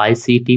ICT،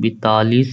42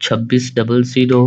2600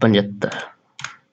75،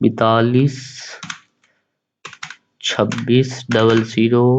42 26 00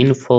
info،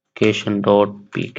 .education.pk،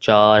4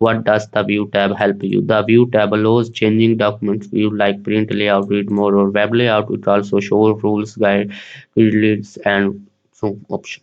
What does the view tab help you? The view tab allows changing document view like print layout, read more or web layout. It also show rules, guide, leads and so option.